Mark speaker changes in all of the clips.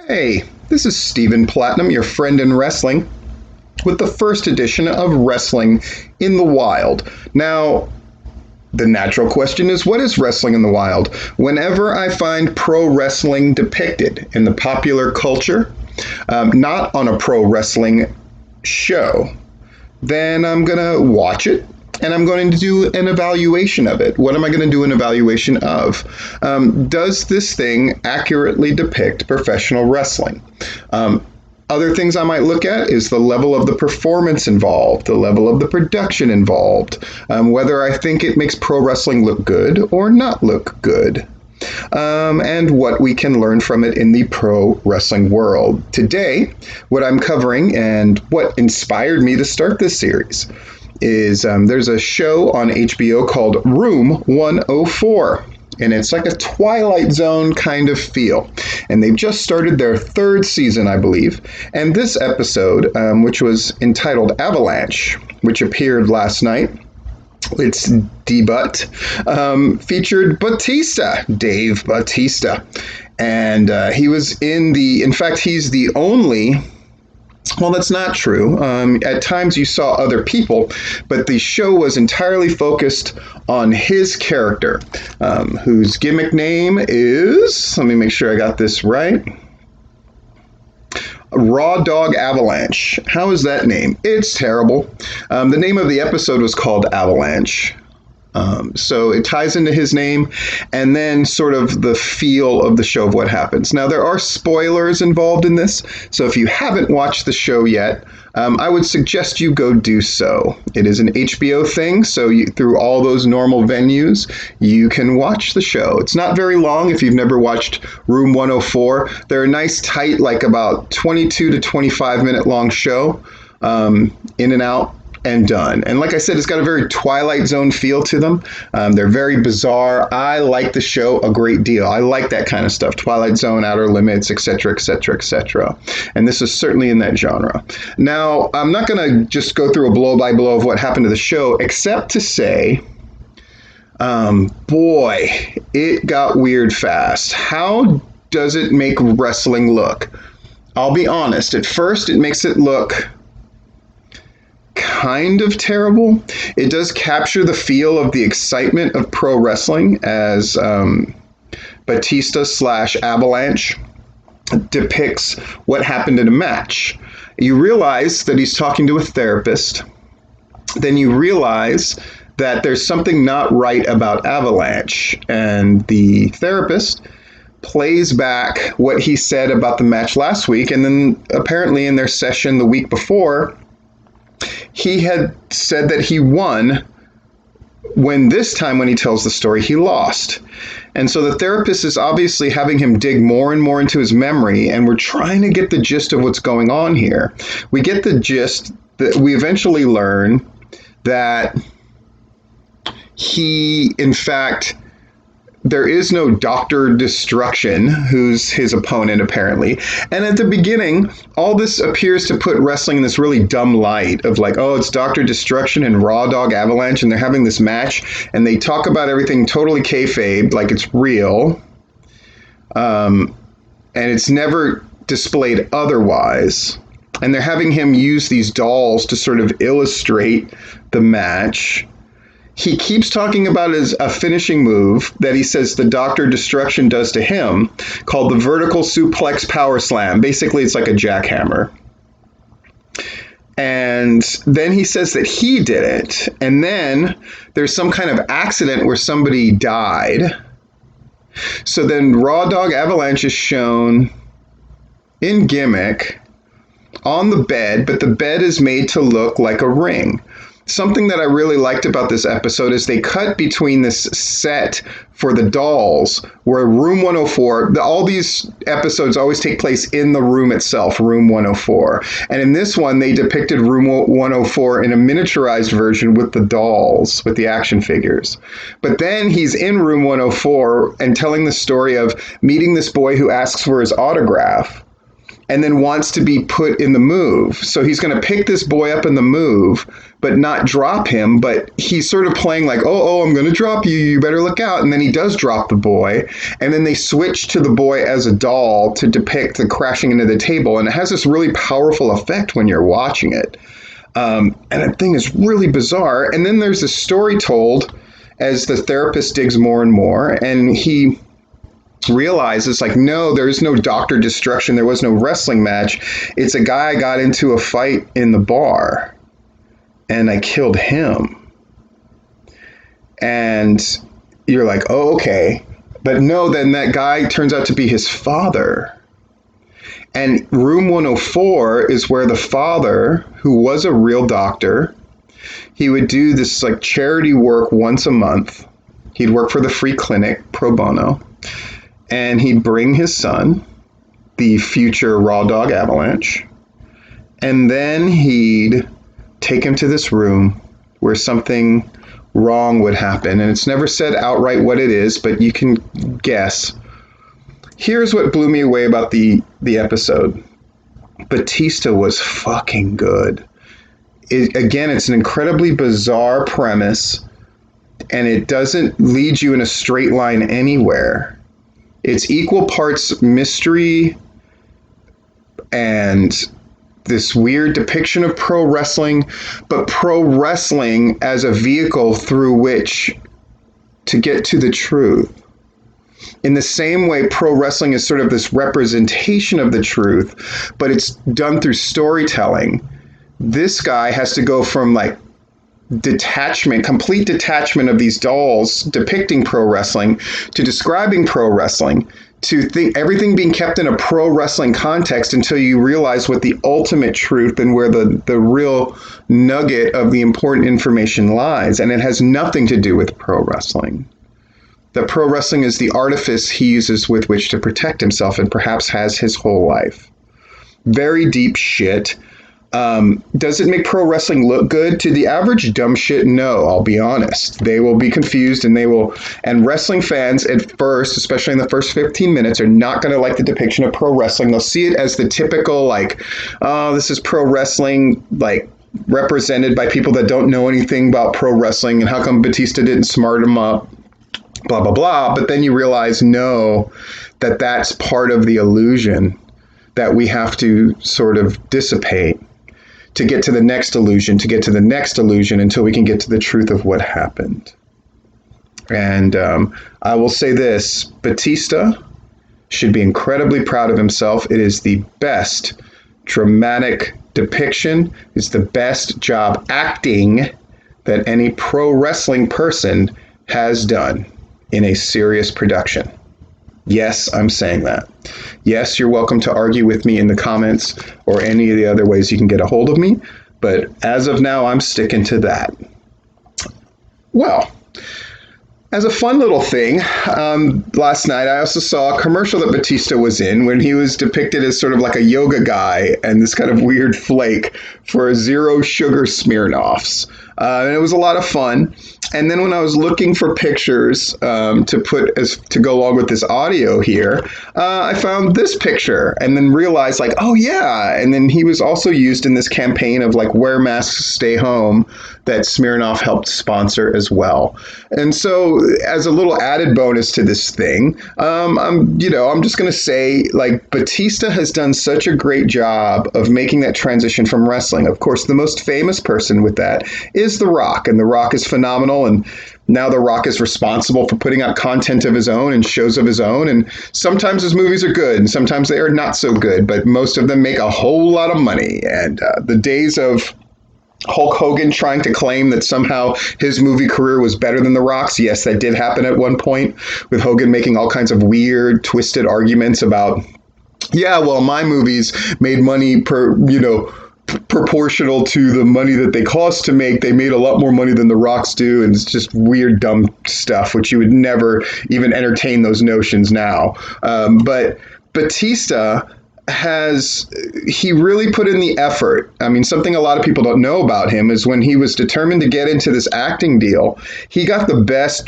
Speaker 1: Hey, this is Stephen Platinum, your friend in wrestling, with the first edition of Wrestling in the Wild. Now, the natural question is, what is wrestling in the wild? Whenever I find pro wrestling depicted in the popular culture, not on a pro wrestling show, then I'm going to watch it and I'm going to do an evaluation of it. What am I going to do an evaluation of? Does this thing accurately depict professional wrestling? Other things I might look at is the level of the performance involved, the level of the production involved, whether I think it makes pro wrestling look good or not look good, and what we can learn from it in the pro wrestling world. Today, what I'm covering and what inspired me to start this series is there's a show on HBO called Room 104. And it's like a Twilight Zone kind of feel. And they've just started their third season, I believe. And this episode, which was entitled Avalanche, which appeared last night, its debut, featured Batista, Dave Bautista. And he was in fact, he's the only. Well, that's not true. At times you saw other people, but the show was entirely focused on his character, whose gimmick name is, let me make sure I got this right, Raw Dog Avalanche. How is that name? It's terrible. The name of the episode was called Avalanche. So it ties into his name and then sort of the feel of the show of what happens. Now, there are spoilers involved in this, so if you haven't watched the show yet, I would suggest you go do so. It is an HBO thing, so through all those normal venues, you can watch the show. It's not very long if you've never watched Room 104. They're a nice, tight, like about 22 to 25 minute long show, in and out. And done. And like I said, it's got a very Twilight Zone feel to them. They're very bizarre. I like the show a great deal. I like that kind of stuff. Twilight Zone, Outer Limits, etc., etc., etc. And this is certainly in that genre. Now, I'm not going to just go through a blow-by-blow of what happened to the show, except to say, boy, it got weird fast. How does it make wrestling look? I'll be honest. At first, it makes it look kind of terrible. It does capture the feel of the excitement of pro wrestling as Batista / Avalanche depicts what happened in a match. You realize that he's talking to a therapist. Then you realize that there's something not right about Avalanche. And the therapist plays back what he said about the match last week. And then apparently in their session the week before, he had said that he won when this time when he tells the story, he lost. And so the therapist is obviously having him dig more and more into his memory, and we're trying to get the gist of what's going on here. We get the gist that we eventually learn that he, in fact, there is no Dr. Destruction, who's his opponent, apparently. And at the beginning, all this appears to put wrestling in this really dumb light of like, oh, it's Dr. Destruction and Raw Dog Avalanche, and they're having this match, and they talk about everything totally kayfabe, like it's real. And it's never displayed otherwise. And they're having him use these dolls to sort of illustrate the match. He keeps talking about a finishing move that he says the Dr. Destruction does to him called the vertical suplex power slam. Basically, it's like a jackhammer. And then he says that he did it. And then there's some kind of accident where somebody died. So then Raw Dog Avalanche is shown in gimmick on the bed, but the bed is made to look like a ring. Something that I really liked about this episode is they cut between this set for the dolls, where Room 104, all these episodes always take place in the room itself, Room 104. And in this one, they depicted Room 104 in a miniaturized version with the dolls, with the action figures. But then he's in Room 104 and telling the story of meeting this boy who asks for his autograph. and then wants to be put in the move. So he's going to pick this boy up in the move, but not drop him. But he's sort of playing like, I'm going to drop you. You better look out. And then he does drop the boy. And then they switch to the boy as a doll to depict the crashing into the table. And it has this really powerful effect when you're watching it. And that thing is really bizarre. And then there's this story told as the therapist digs more and more. And he realizes like, no, there's no doctor destruction. There was no wrestling match. It's a guy got into a fight in the bar and I killed him. And you're like, oh, okay. But no, then that guy turns out to be his father. And room 104 is where the father, who was a real doctor, he would do this like charity work once a month. He'd work for the free clinic pro bono. And he'd bring his son, the future Raw Dog Avalanche, and then he'd take him to this room where something wrong would happen. And it's never said outright what it is, but you can guess. Here's what blew me away about the episode. Batista was fucking good. Again, it's an incredibly bizarre premise, and it doesn't lead you in a straight line anywhere. It's equal parts mystery and this weird depiction of pro wrestling, but pro wrestling as a vehicle through which to get to the truth. In the same way, pro wrestling is sort of this representation of the truth, but it's done through storytelling. This guy has to go from like complete detachment of these dolls depicting pro wrestling to describing pro wrestling to everything being kept in a pro wrestling context until you realize what the ultimate truth and where the real nugget of the important information lies. And it has nothing to do with pro wrestling. That pro wrestling is the artifice he uses with which to protect himself and perhaps has his whole life. Very deep shit. Does it make pro wrestling look good to the average dumb shit? No, I'll be honest. They will be confused and wrestling fans at first, especially in the first 15 minutes, are not going to like the depiction of pro wrestling. They'll see it as the typical, like, oh, this is pro wrestling, like, represented by people that don't know anything about pro wrestling, and how come Batista didn't smart him up, blah, blah, blah. But then you realize, no, that's part of the illusion that we have to sort of dissipate to get to the next illusion, until we can get to the truth of what happened. And I will say this, Batista should be incredibly proud of himself. It is the best dramatic depiction. It's the best job acting that any pro wrestling person has done in a serious production. Yes, I'm saying that. Yes, you're welcome to argue with me in the comments or any of the other ways you can get a hold of me. But as of now, I'm sticking to that. Well, as a fun little thing, last night I also saw a commercial that Batista was in when he was depicted as sort of like a yoga guy and this kind of weird flake for zero sugar Smirnoffs. And it was a lot of fun. And then when I was looking for pictures to go along with this audio here, I found this picture and then realized like, oh yeah. And then he was also used in this campaign of like wear masks, stay home that Smirnoff helped sponsor as well. And so as a little added bonus to this thing, I'm just going to say like Batista has done such a great job of making that transition from wrestling. Of course, the most famous person with that is The Rock, and The Rock is phenomenal. And now The Rock is responsible for putting out content of his own and shows of his own. And sometimes his movies are good and sometimes they are not so good, but most of them make a whole lot of money. And the days of Hulk Hogan trying to claim that somehow his movie career was better than The Rock's. Yes, that did happen at one point, with Hogan making all kinds of weird, twisted arguments about, yeah, well, my movies made money proportional to the money that they cost to make. They made a lot more money than The Rock's do, and it's just weird, dumb stuff, which you would never even entertain those notions now. But Batista he really put in the effort. I mean, something a lot of people don't know about him is when he was determined to get into this acting deal, he got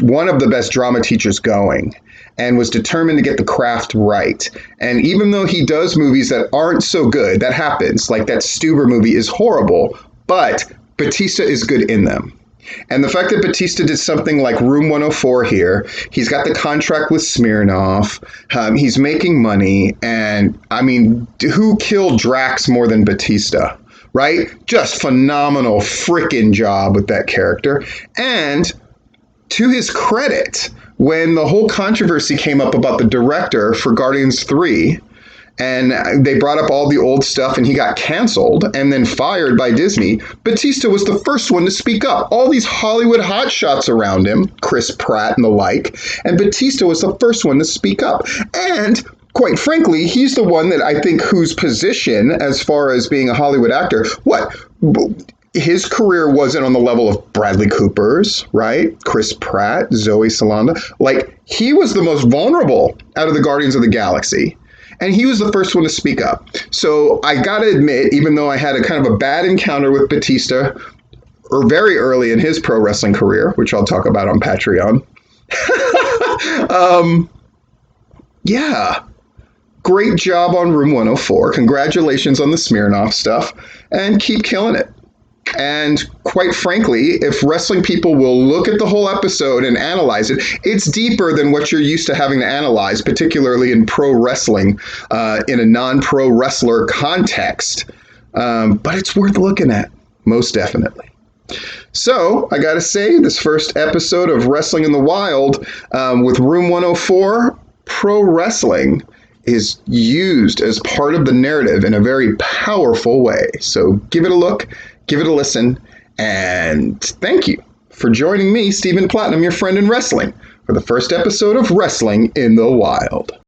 Speaker 1: one of the best drama teachers going. and was determined to get the craft right. And even though he does movies that aren't so good, that happens, like that Stuber movie is horrible, but Batista is good in them. And the fact that Batista did something like Room 104 here, he's got the contract with Smirnoff, he's making money, and I mean, who killed Drax more than Batista, right? Just phenomenal freaking job with that character. And to his credit, when the whole controversy came up about the director for Guardians 3, and they brought up all the old stuff and he got canceled and then fired by Disney, Batista was the first one to speak up. All these Hollywood hotshots around him, Chris Pratt and the like, and Batista was the first one to speak up. And quite frankly, he's the one that I think whose position as far as being a Hollywood actor, his career wasn't on the level of Bradley Cooper's, right? Chris Pratt, Zoe Saldana. Like, he was the most vulnerable out of the Guardians of the Galaxy. And he was the first one to speak up. So I got to admit, even though I had a kind of a bad encounter with Batista or very early in his pro wrestling career, which I'll talk about on Patreon. Yeah. Great job on Room 104. Congratulations on the Smirnoff stuff. And keep killing it. And quite frankly, if wrestling people will look at the whole episode and analyze it, it's deeper than what you're used to having to analyze, particularly in pro wrestling, in a non-pro wrestler context. But it's worth looking at, most definitely. So, I gotta say, this first episode of Wrestling in the Wild with Room 104, pro wrestling is used as part of the narrative in a very powerful way. So give it a look, give it a listen, and thank you for joining me, Stephen Platinum, your friend in wrestling, for the first episode of Wrestling in the Wild.